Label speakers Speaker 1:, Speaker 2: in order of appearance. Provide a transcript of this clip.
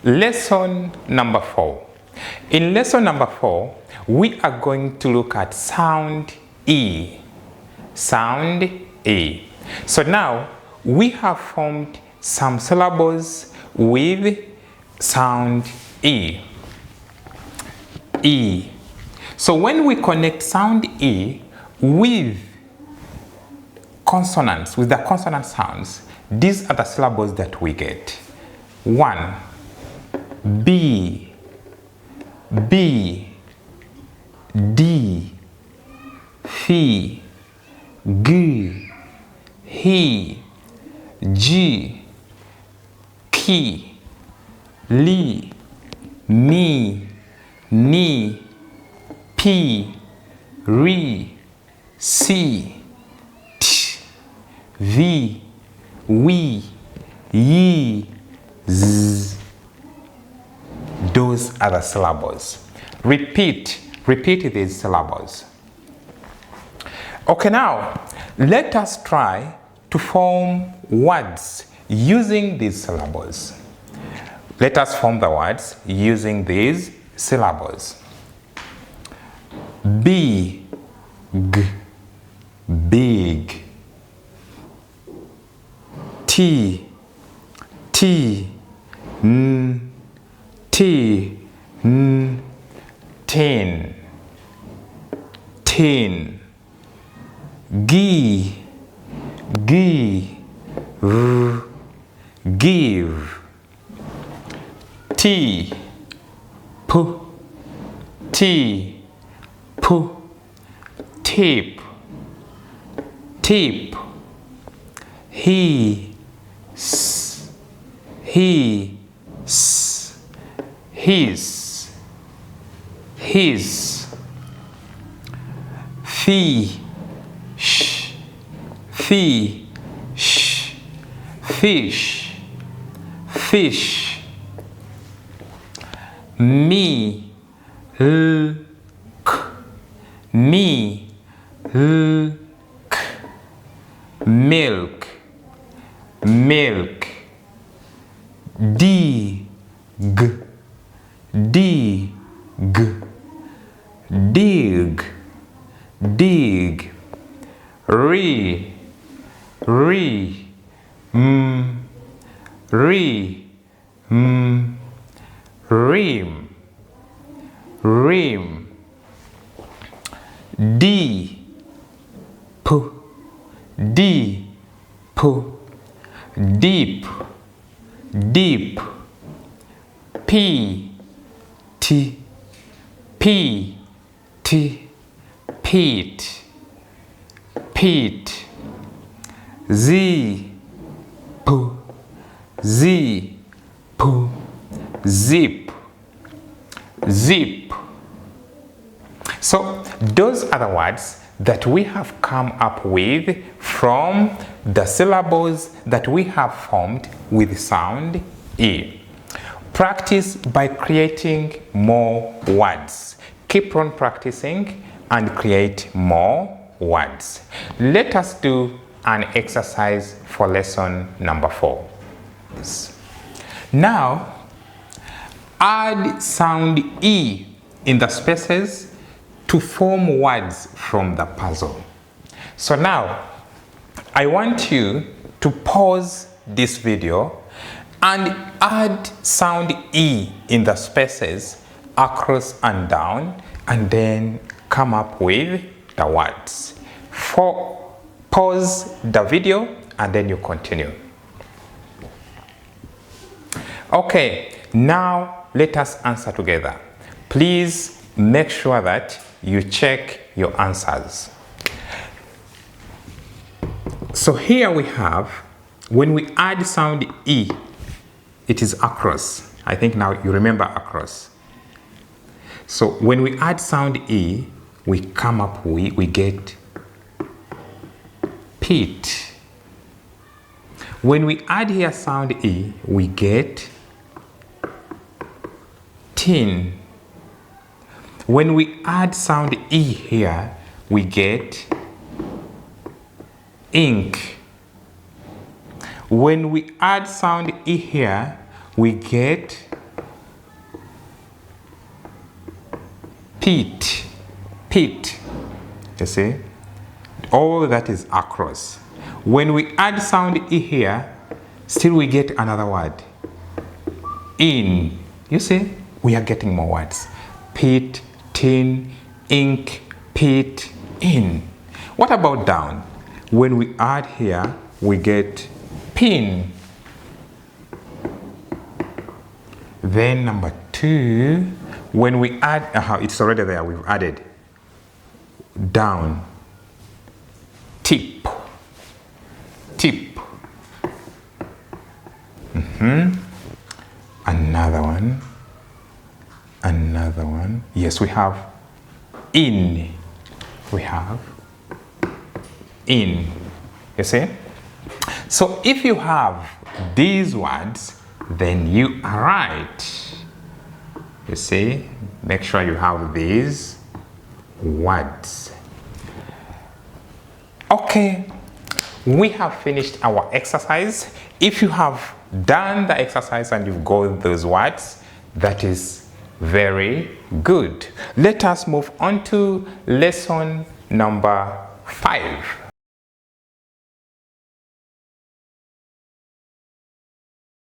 Speaker 1: Lesson number 4. In lesson number 4, we are going to look at sound E. Sound E. So now we have formed some syllables with sound E. E. So when we connect sound E with consonants, with the consonant sounds, these are the syllables that we get. 1. B, B, D, F, G, H, G, K, L, M, N, P, R, C, T, V, W, Y, Z. Those are the syllables. Repeat these syllables. Okay, now let us try to form words using these syllables. Let us form the words using these syllables. Big, big. T, N, tin, tin. Give, give. Tip, tip, tip. His, fish, fish, fish. Milk, milk, milk. Dig, dig, dig. Rim, rim. Deep, deep, deep. Pete, Pete. Zip, zip, zip. So those are the words that we have come up with from the syllables that we have formed with sound E. Practice by creating more words. Keep on practicing and create more words. Let us do an exercise for lesson number 4. Now, add sound E in the spaces to form words from the puzzle. So now, I want you to pause this video and add sound E in the spaces across and down, and then come up with the words. Pause the video and then you continue. Okay, now let us answer together. Please make sure that you check your answers. So here we have, when we add sound E, it is across. I think now you remember across. So when we add sound E, we come up, we get Pete. When we add here sound E, we get tin. When we add sound E here, we get ink. When we add sound E here, we get pit, pit. You see? All that is across. When we add sound E here, still we get another word. In. You see? We are getting more words. Pit, tin, ink, pit, in. What about down? When we add here, we get pin. Then number 2, when we add, it's already there, we've added down, tip, tip. Another one. Yes, we have in. We have in. You see? So if you have these words, then you are right. You see? Make sure you have these words. Okay, we have finished our exercise. If you have done the exercise and you've got those words, that is very good. Let us move on to lesson number 5.